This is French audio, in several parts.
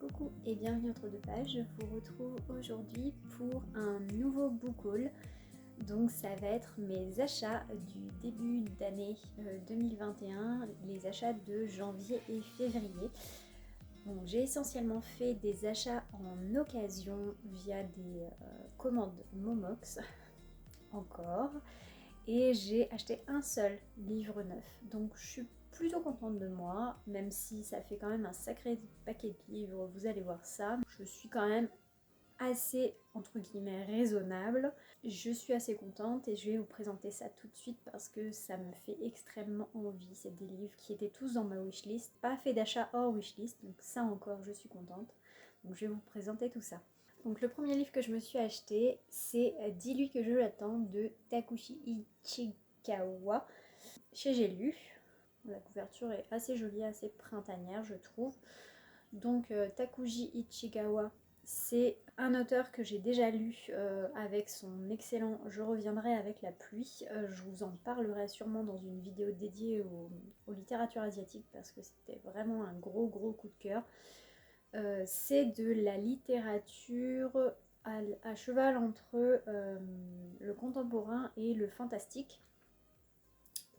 Coucou et bienvenue entre deux pages, je vous retrouve aujourd'hui pour un nouveau book haul. Donc ça va être mes achats du début d'année 2021, les achats de janvier et février. Bon, j'ai essentiellement fait des achats en occasion via des commandes Momox encore. Et j'ai acheté un seul livre neuf, donc je suis plutôt contente de moi, même si ça fait quand même un sacré paquet de livres, vous allez voir ça. Je suis quand même assez, entre guillemets, raisonnable. Je suis assez contente et je vais vous présenter ça tout de suite parce que ça me fait extrêmement envie. C'est des livres qui étaient tous dans ma wishlist, pas fait d'achat hors wishlist, donc ça encore je suis contente. Donc je vais vous présenter tout ça. Donc le premier livre que je me suis acheté, c'est Dis-lui que je l'attends de Takushi Ichikawa chez J'ai lu. La couverture est assez jolie, assez printanière je trouve. Donc Takushi Ichikawa, c'est un auteur que j'ai déjà lu avec son excellent Je reviendrai avec la pluie. Je vous en parlerai sûrement dans une vidéo dédiée aux littératures asiatiques parce que c'était vraiment un gros coup de cœur. C'est de la littérature à cheval entre le contemporain et le fantastique,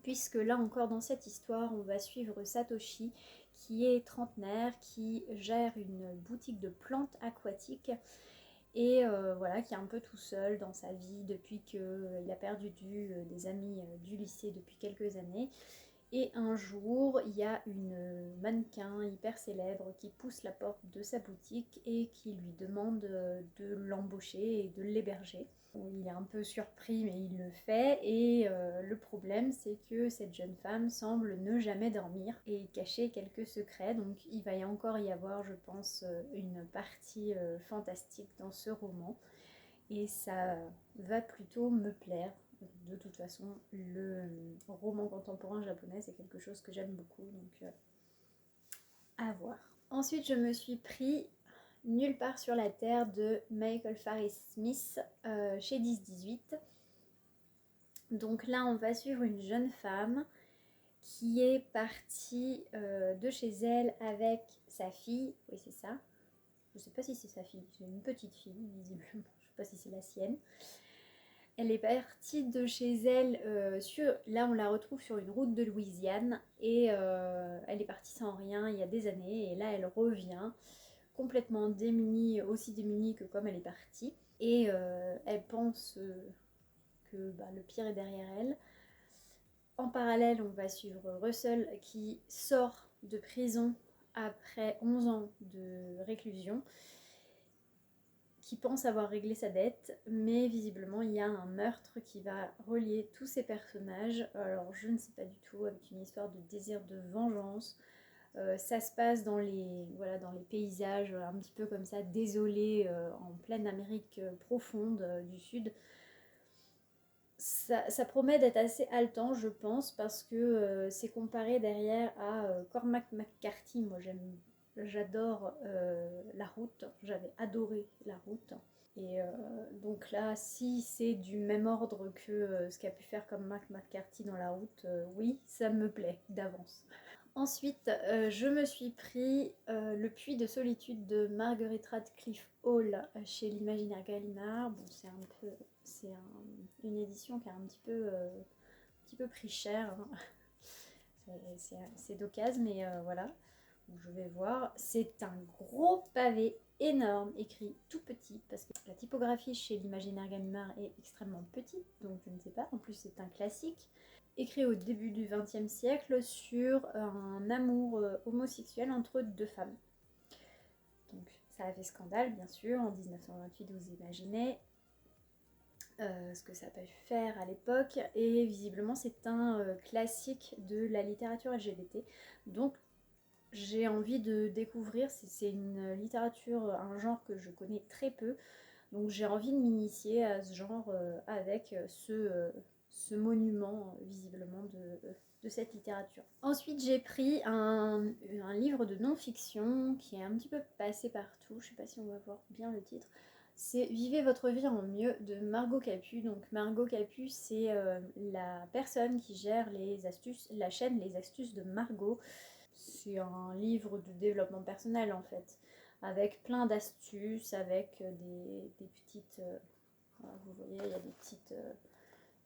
puisque là encore dans cette histoire on va suivre Satoshi qui est trentenaire, qui gère une boutique de plantes aquatiques et voilà, qui est un peu tout seul dans sa vie depuis qu'il a perdu des amis du lycée depuis quelques années. Et un jour, il y a une mannequin hyper célèbre qui pousse la porte de sa boutique et qui lui demande de l'embaucher et de l'héberger. Il est un peu surpris mais il le fait et le problème c'est que cette jeune femme semble ne jamais dormir et cacher quelques secrets. Donc il va encore y avoir, je pense, une partie fantastique dans ce roman et ça va plutôt me plaire. De toute façon, le roman contemporain japonais, c'est quelque chose que j'aime beaucoup, donc à voir. Ensuite, je me suis pris Nulle part sur la Terre de Michael Farris Smith chez 10-18. Donc là, on va suivre une jeune femme qui est partie de chez elle avec sa fille. Oui, c'est ça. Je sais pas si c'est sa fille, c'est une petite fille, visiblement. Je sais pas si c'est la sienne. Elle est partie de chez elle, là on la retrouve sur une route de Louisiane et elle est partie sans rien il y a des années et là elle revient complètement démunie, aussi démunie que comme elle est partie et elle pense que le pire est derrière elle. En parallèle on va suivre Russell qui sort de prison après 11 ans de réclusion, qui pense avoir réglé sa dette, mais visiblement il y a un meurtre qui va relier tous ces personnages. Alors je ne sais pas du tout, avec une histoire de désir de vengeance. Ça se passe dans les paysages un petit peu comme ça, désolés, en pleine Amérique profonde du Sud. Ça promet d'être assez haletant, je pense, parce que c'est comparé derrière à Cormac McCarthy. Moi j'adore La Route, j'avais adoré La Route. Et donc là, si c'est du même ordre que ce qu'a pu faire Cormac McCarthy dans La Route, oui, ça me plaît d'avance. Ensuite, je me suis pris Le Puits de solitude de Marguerite Radcliffe Hall chez l'Imaginaire Gallimard. Bon, une édition qui a un petit peu pris cher, hein. C'est d'occasion, mais voilà. Donc, je vais voir. C'est un gros pavé énorme, écrit tout petit, parce que la typographie chez l'Imaginaire Gallimard est extrêmement petite, donc je ne sais pas. En plus, c'est un classique écrit au début du XXe siècle sur un amour homosexuel entre deux femmes. Donc ça a fait scandale bien sûr en 1928, vous imaginez ce que ça a pu faire à l'époque, et visiblement c'est un classique de la littérature LGBT. Donc j'ai envie de découvrir, c'est une littérature, un genre que je connais très peu, donc j'ai envie de m'initier à ce genre avec ce monument visiblement de cette littérature. Ensuite j'ai pris un livre de non-fiction qui est un petit peu passé partout, je sais pas si on va voir bien le titre. C'est Vivez votre vie en mieux de Margot Capu. Donc Margot Capu, c'est la personne qui gère les astuces, la chaîne Les Astuces de Margot. C'est un livre de développement personnel en fait. avec plein d'astuces, avec des petites... voilà, vous voyez, il y a des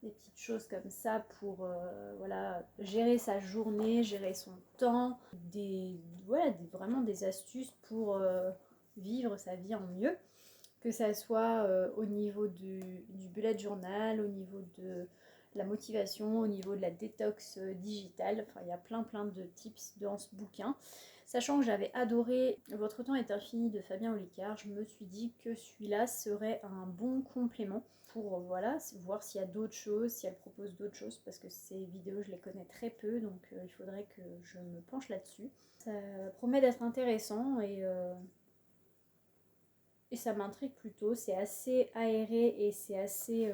petites choses comme ça pour voilà, gérer sa journée, gérer son temps, voilà, vraiment des astuces pour vivre sa vie en mieux, que ça soit au niveau du bullet journal, au niveau de la motivation, au niveau de la détox digitale. Enfin, il y a plein de tips dans ce bouquin. Sachant que j'avais adoré Votre temps est infini de Fabien Olicard, je me suis dit que celui-là serait un bon complément pour voilà, voir s'il y a d'autres choses, si elle propose d'autres choses, parce que ces vidéos, je les connais très peu, donc il faudrait que je me penche là-dessus. Ça promet d'être intéressant et ça m'intrigue plutôt. C'est assez aéré et c'est assez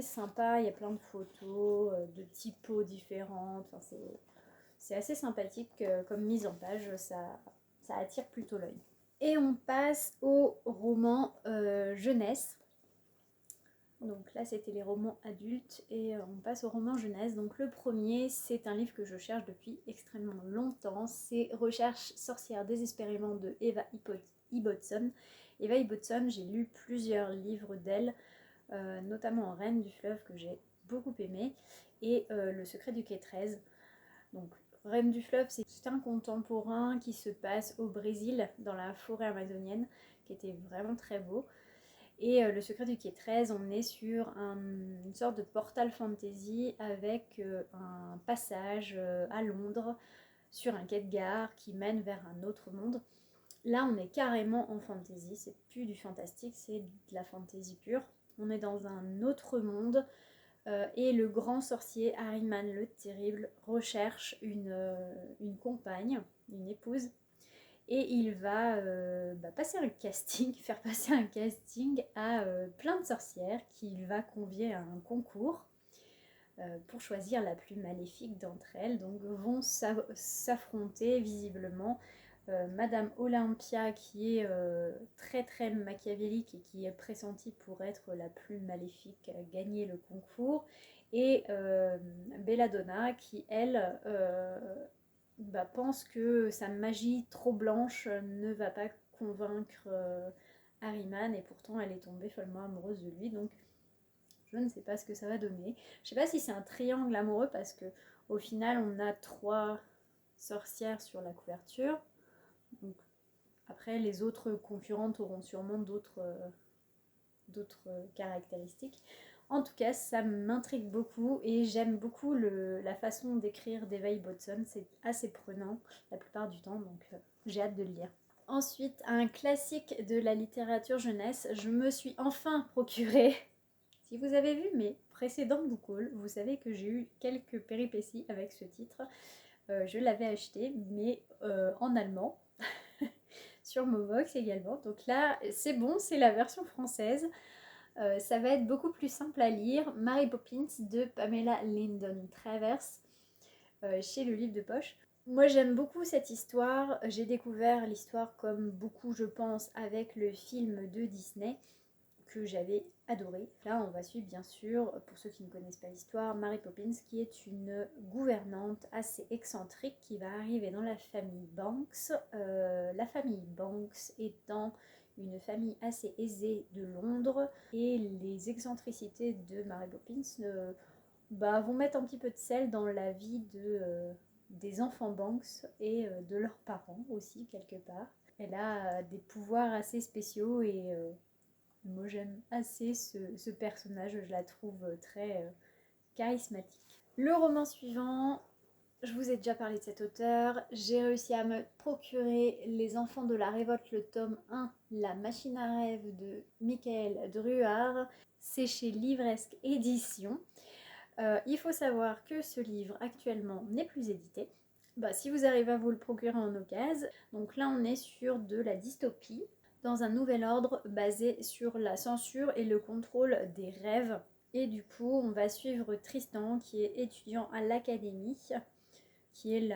sympa. Il y a plein de photos, de typos différentes. Enfin, c'est assez sympathique comme mise en page. Ça attire plutôt l'œil. Et on passe au roman jeunesse. Donc là, c'était les romans adultes et on passe aux romans jeunesse. Donc le premier, c'est un livre que je cherche depuis extrêmement longtemps. C'est Recherche sorcière désespérément de Eva Ibbotson. Eva Ibbotson, j'ai lu plusieurs livres d'elle, notamment Reine du fleuve que j'ai beaucoup aimé et Le secret du quai 13. Donc Reine du fleuve, c'est un contemporain qui se passe au Brésil, dans la forêt amazonienne, qui était vraiment très beau. Et Le secret du quai 13, on est sur une sorte de portal fantasy avec un passage à Londres sur un quai de gare qui mène vers un autre monde. Là, on est carrément en fantasy, c'est plus du fantastique, c'est de la fantasy pure. On est dans un autre monde et le grand sorcier Ahriman le Terrible recherche une compagne, une épouse. Et il va passer un casting, faire passer un casting à plein de sorcières qu'il va convier à un concours pour choisir la plus maléfique d'entre elles. Donc vont s'affronter visiblement Madame Olympia qui est très machiavélique et qui est pressentie pour être la plus maléfique à gagner le concours. Et Belladonna qui elle pense que sa magie trop blanche ne va pas convaincre Ahriman et pourtant elle est tombée follement amoureuse de lui, donc je ne sais pas ce que ça va donner. Je sais pas si c'est un triangle amoureux parce que au final on a 3 sorcières sur la couverture, donc après les autres concurrentes auront sûrement d'autres caractéristiques. En tout cas, ça m'intrigue beaucoup et j'aime beaucoup la façon d'écrire d'Eva Ibbotson. C'est assez prenant la plupart du temps, donc j'ai hâte de le lire. Ensuite, un classique de la littérature jeunesse, je me suis enfin procuré. Si vous avez vu mes précédents book hauls, vous savez que j'ai eu quelques péripéties avec ce titre. Je l'avais acheté, mais en allemand, sur Movox également. Donc là, c'est bon, c'est la version française. Ça va être beaucoup plus simple à lire. Mary Poppins de Pamela Lyndon Travers chez Le Livre de Poche. Moi j'aime beaucoup cette histoire. J'ai découvert l'histoire comme beaucoup je pense avec le film de Disney que j'avais adoré. Là on va suivre bien sûr, pour ceux qui ne connaissent pas l'histoire, Mary Poppins qui est une gouvernante assez excentrique qui va arriver dans la famille Banks. La famille Banks étant une famille assez aisée de Londres et les excentricités de Mary Poppins vont mettre un petit peu de sel dans la vie des enfants Banks et de leurs parents aussi quelque part. Elle a des pouvoirs assez spéciaux et moi j'aime assez ce personnage, je la trouve très charismatique. Le roman suivant, je vous ai déjà parlé de cet auteur, j'ai réussi à me procurer Les Enfants de la Révolte, le tome 1, La Machine à rêve de Michael Druard. C'est chez Livresque Éditions. Il faut savoir que ce livre actuellement n'est plus édité. Si vous arrivez à vous le procurer en occasion, donc là on est sur de la dystopie, dans un nouvel ordre basé sur la censure et le contrôle des rêves. Et du coup on va suivre Tristan qui est étudiant à l'académie, qui est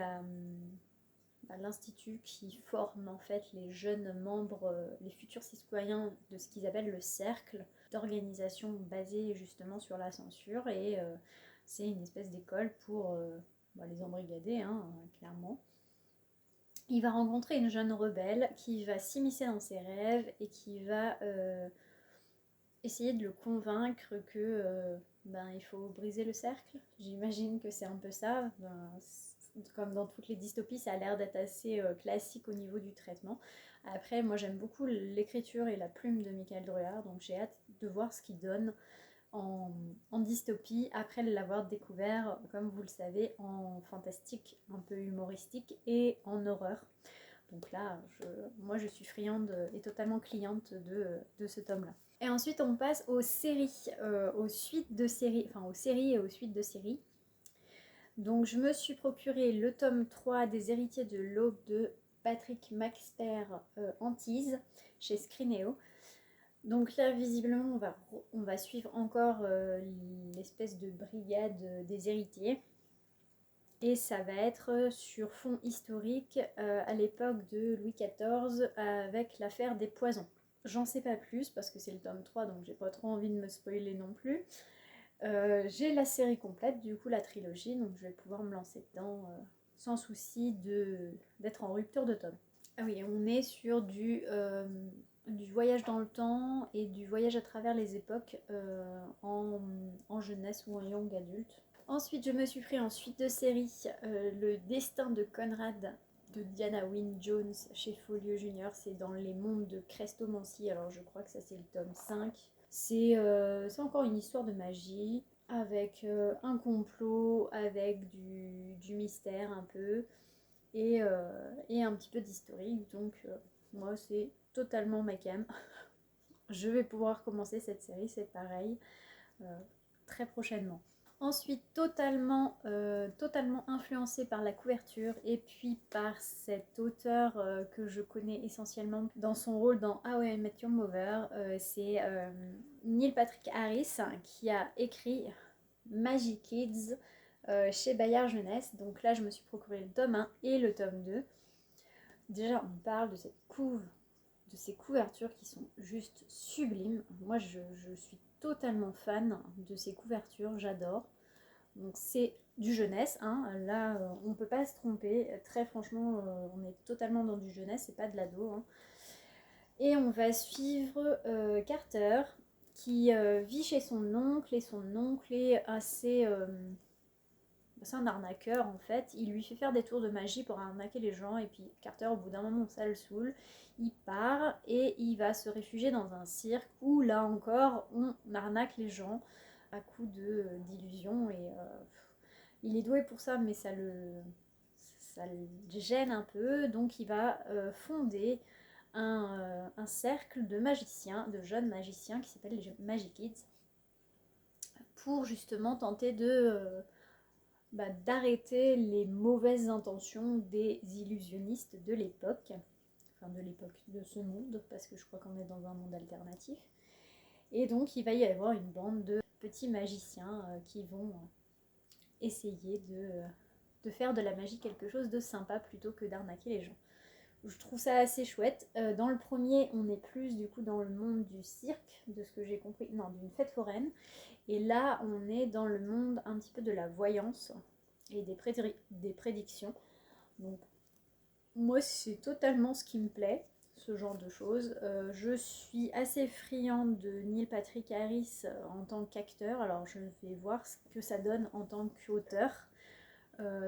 l'institut qui forme en fait les jeunes membres, les futurs citoyens de ce qu'ils appellent le cercle d'organisation basée justement sur la censure et c'est une espèce d'école pour les embrigader, clairement. il va rencontrer une jeune rebelle qui va s'immiscer dans ses rêves et qui va essayer de le convaincre que il faut briser le cercle. J'imagine que c'est un peu ça. Comme dans toutes les dystopies, ça a l'air d'être assez classique au niveau du traitement. Après, moi j'aime beaucoup l'écriture et la plume de Michael Drucker, donc j'ai hâte de voir ce qu'il donne en dystopie après l'avoir découvert, comme vous le savez, en fantastique, un peu humoristique et en horreur. Donc là, moi je suis friande et totalement cliente de ce tome-là. Et ensuite on passe aux séries, aux suites de séries, enfin aux séries et aux suites de séries. Donc je me suis procuré le tome 3 des Héritiers de l'Aube de Patrick Maxper Antise chez Scrineo. Donc là, visiblement, on va suivre encore l'espèce de brigade des héritiers. Et ça va être sur fond historique à l'époque de Louis XIV avec l'affaire des poisons. J'en sais pas plus parce que c'est le tome 3, donc j'ai pas trop envie de me spoiler non plus. J'ai la série complète, du coup la trilogie, donc je vais pouvoir me lancer dedans sans souci d'être en rupture de tome. Ah oui, on est sur du voyage dans le temps et du voyage à travers les époques en jeunesse ou en young adulte. Ensuite, je me suis pris en suite de série Le Destin de Conrad de Diana Wynne Jones chez Folio Junior. C'est dans les mondes de Crestomancie, alors je crois que ça c'est le tome 5. C'est encore une histoire de magie avec un complot, avec du mystère un peu et un petit peu d'historique. Donc moi c'est totalement ma cam. Je vais pouvoir commencer cette série, c'est pareil, très prochainement. Ensuite, totalement influencée par la couverture et puis par cet auteur que je connais essentiellement dans son rôle dans How I Met Your Mother, c'est Neil Patrick Harris qui a écrit Magic Kids chez Bayard Jeunesse. Donc là, je me suis procuré le tome 1 et le tome 2. Déjà, on parle de de ces couvertures qui sont juste sublimes. Moi, je suis totalement fan de ces couvertures, j'adore. Donc c'est du jeunesse, hein. Là on peut pas se tromper, très franchement on est totalement dans du jeunesse, c'est pas de l'ado, hein. Et on va suivre Carter qui vit chez son oncle et son oncle est assez... c'est un arnaqueur en fait, il lui fait faire des tours de magie pour arnaquer les gens et puis Carter au bout d'un moment ça le saoule, il part et il va se réfugier dans un cirque où là encore on arnaque les gens à coups d'illusions et il est doué pour ça mais ça le gêne un peu donc il va fonder un cercle de magiciens, de jeunes magiciens qui s'appelle les Magic Kids pour justement tenter d'arrêter les mauvaises intentions des illusionnistes de l'époque, enfin de l'époque de ce monde, parce que je crois qu'on est dans un monde alternatif. Et donc il va y avoir une bande de petits magiciens qui vont essayer de faire de la magie quelque chose de sympa plutôt que d'arnaquer les gens. Je trouve ça assez chouette. Dans le premier, on est plus du coup dans le monde du cirque, de ce que j'ai compris, non, d'une fête foraine. Et là, on est dans le monde un petit peu de la voyance et des prédictions. Donc, moi, c'est totalement ce qui me plaît, ce genre de choses. Je suis assez friande de Neil Patrick Harris en tant qu'acteur. Alors, je vais voir ce que ça donne en tant qu'auteur.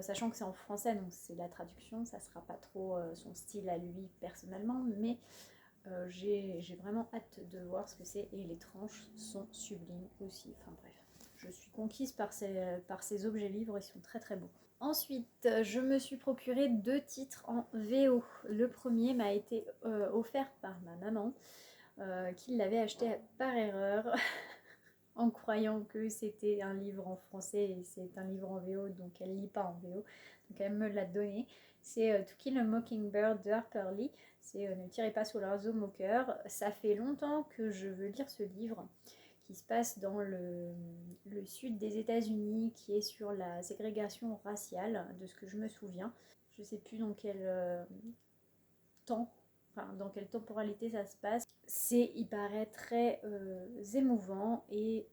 Sachant que c'est en français, donc c'est la traduction, ça sera pas trop son style à lui personnellement, mais j'ai vraiment hâte de voir ce que c'est et les tranches sont sublimes aussi. Enfin bref, je suis conquise par ces objets livres, ils sont très très beaux. Ensuite, je me suis procuré 2 titres en VO. Le premier m'a été offert par ma maman, qui l'avait acheté par erreur. En croyant que c'était un livre en français et c'est un livre en VO, donc elle lit pas en VO, donc elle me l'a donné. C'est To Kill a Mockingbird de Harper Lee, c'est Ne tirez pas sur l'oiseau moqueur. Ça fait longtemps que je veux lire ce livre qui se passe dans le sud des États-Unis, qui est sur la ségrégation raciale, de ce que je me souviens. Je sais plus dans quel temps, enfin dans quelle temporalité ça se passe. Il paraît très émouvant et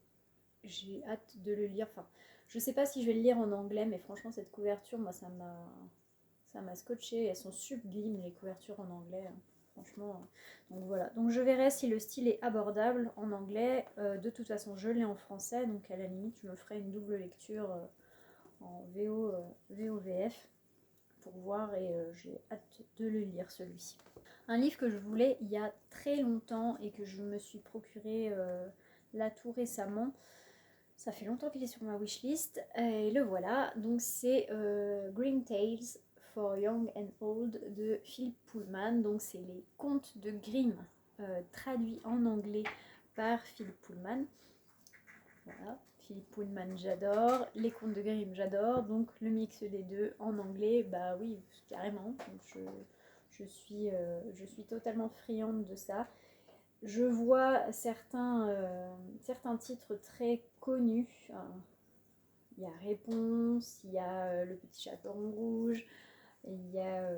j'ai hâte de le lire. Enfin, je sais pas si je vais le lire en anglais, mais franchement cette couverture, moi ça ça m'a scotché. Elles sont sublimes les couvertures en anglais, hein. Franchement. Donc voilà. Donc je verrai si le style est abordable en anglais. De toute façon, je l'ai en français, donc à la limite, je me ferai une double lecture en VO-VF pour voir et j'ai hâte de le lire celui-ci. Un livre que je voulais il y a très longtemps et que je me suis procuré là tout récemment. Ça fait longtemps qu'il est sur ma wishlist et le voilà. Donc c'est Grimm Tales for Young and Old de Philip Pullman. Donc c'est les contes de Grimm traduits en anglais par Philip Pullman. Voilà, Philip Pullman j'adore, les contes de Grimm j'adore, donc le mix des deux en anglais, bah oui, carrément. Je suis totalement friande de ça. Je vois certains titres très connus. Il y a Réponse, il y a Le Petit Chaperon Rouge, il y a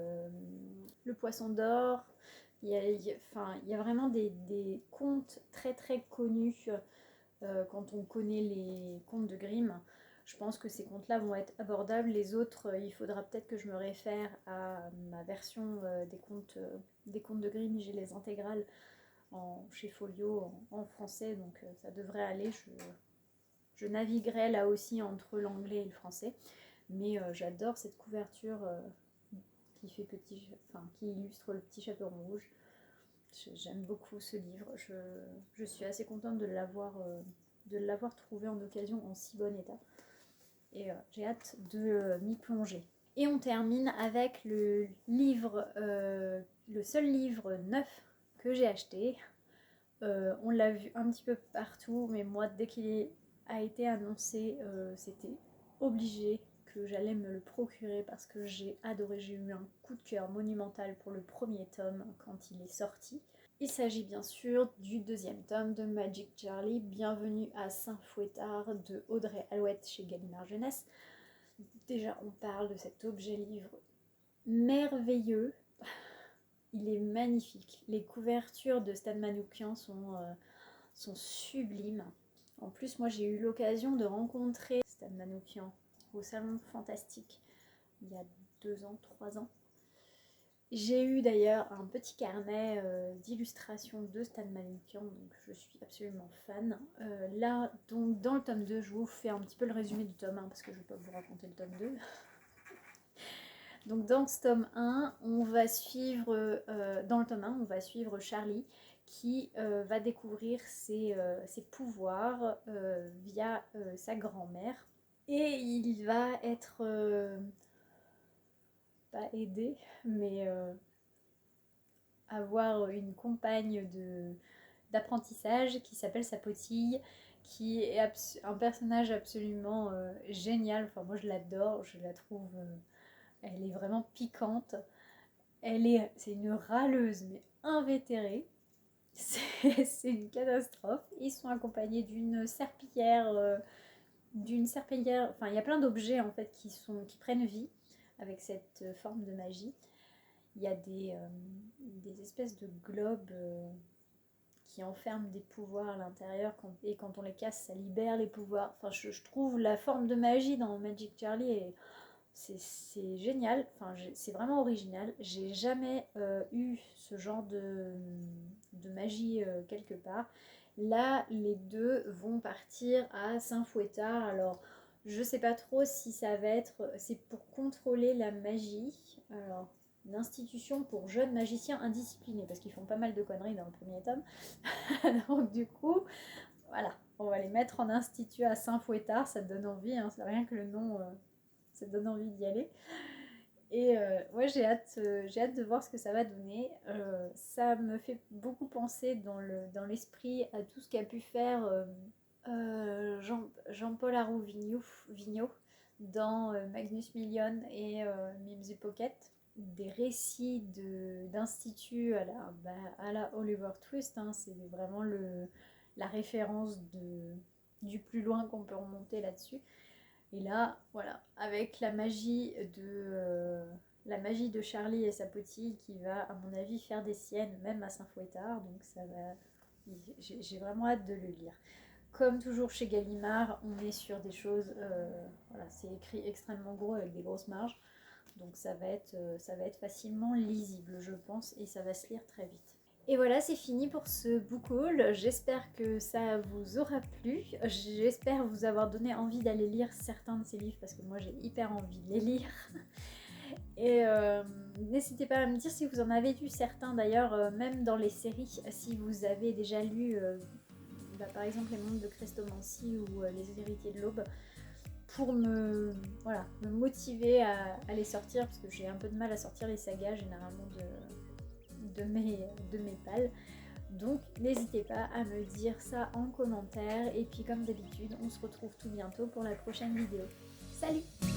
Le Poisson d'Or. Il y a vraiment des contes très très connus quand on connaît les contes de Grimm. Je pense que ces contes-là vont être abordables. Les autres, il faudra peut-être que je me réfère à ma version des contes de Grimm. J'ai les intégrales chez Folio en français, donc ça devrait aller. Je naviguerai là aussi entre l'anglais et le français. Mais j'adore cette couverture qui illustre le petit chaperon rouge. J'aime beaucoup ce livre. Je suis assez contente de l'avoir trouvé en occasion en si bon état. Et j'ai hâte de m'y plonger. Et on termine avec le seul livre neuf que j'ai acheté. On l'a vu un petit peu partout, mais moi, dès qu'il a été annoncé, c'était obligé que j'allais me le procurer parce que j'ai adoré. J'ai eu un coup de cœur monumental pour le premier tome quand il est sorti. Il s'agit bien sûr du deuxième tome de Magic Charlie, Bienvenue à Saint-Fouettard de Audrey Alouette chez Gallimard Jeunesse. Déjà, on parle de cet objet livre merveilleux. Il est magnifique. Les couvertures de Stan Manoukian sont sublimes. En plus, moi, j'ai eu l'occasion de rencontrer Stan Manoukian au Salon Fantastique il y a 2 ans, 3 ans. J'ai eu d'ailleurs un petit carnet d'illustrations de Stan Manoukian, donc je suis absolument fan. Là, donc, dans le tome 2, je vous fais un petit peu le résumé du tome 1 parce que je ne vais pas vous raconter le tome 2. Donc dans ce tome 1, on va suivre, Charlie qui va découvrir ses pouvoirs via sa grand-mère. Et il va être, pas aidé, mais avoir une compagne d'apprentissage qui s'appelle Sapotille, qui est un personnage absolument génial. Enfin, moi je l'adore, je la trouve... elle est vraiment piquante. C'est une râleuse, mais invétérée. C'est une catastrophe. Ils sont accompagnés d'une serpillière. Enfin, il y a plein d'objets en fait qui prennent vie avec cette forme de magie. Il y a des espèces de globes qui enferment des pouvoirs à l'intérieur et quand on les casse, ça libère les pouvoirs. Enfin, je trouve la forme de magie dans Magic Charlie c'est génial, enfin, c'est vraiment original. J'ai jamais eu ce genre de magie quelque part. Là, les deux vont partir à Saint-Fouettard. Alors, je sais pas trop si ça va être... C'est pour contrôler la magie. Alors, une institution pour jeunes magiciens indisciplinés, parce qu'ils font pas mal de conneries dans le premier tome. Donc du coup, voilà, on va les mettre en institut à Saint-Fouettard. Ça te donne envie, hein, c'est rien que le nom... ça te donne envie d'y aller. Et ouais, j'ai hâte de voir ce que ça va donner. Ça me fait beaucoup penser dans l'esprit à tout ce qu'a pu faire Jean-Paul Vigneault dans Magnus Million et Mimes the Pocket. Des récits d'instituts à la Oliver Twist, hein, c'est vraiment la référence du plus loin qu'on peut remonter là-dessus. Et là, voilà, avec la magie de Charlie et sa petite qui va, à mon avis, faire des siennes, même à Saint-Fouettard. Donc ça va... J'ai vraiment hâte de le lire. Comme toujours chez Gallimard, on est sur des choses... voilà, c'est écrit extrêmement gros avec des grosses marges. Donc ça va être facilement lisible, je pense, et ça va se lire très vite. Et voilà, c'est fini pour ce book haul. J'espère que ça vous aura plu. J'espère vous avoir donné envie d'aller lire certains de ces livres parce que moi j'ai hyper envie de les lire. Et n'hésitez pas à me dire si vous en avez lu certains d'ailleurs, même dans les séries, si vous avez déjà lu par exemple Les Mondes de Crestomancie ou Les Héritiers de l'Aube, pour me motiver à les sortir parce que j'ai un peu de mal à sortir les sagas généralement de mes pales. Donc n'hésitez pas à me dire ça en commentaire et puis comme d'habitude on se retrouve tout bientôt pour la prochaine vidéo. Salut!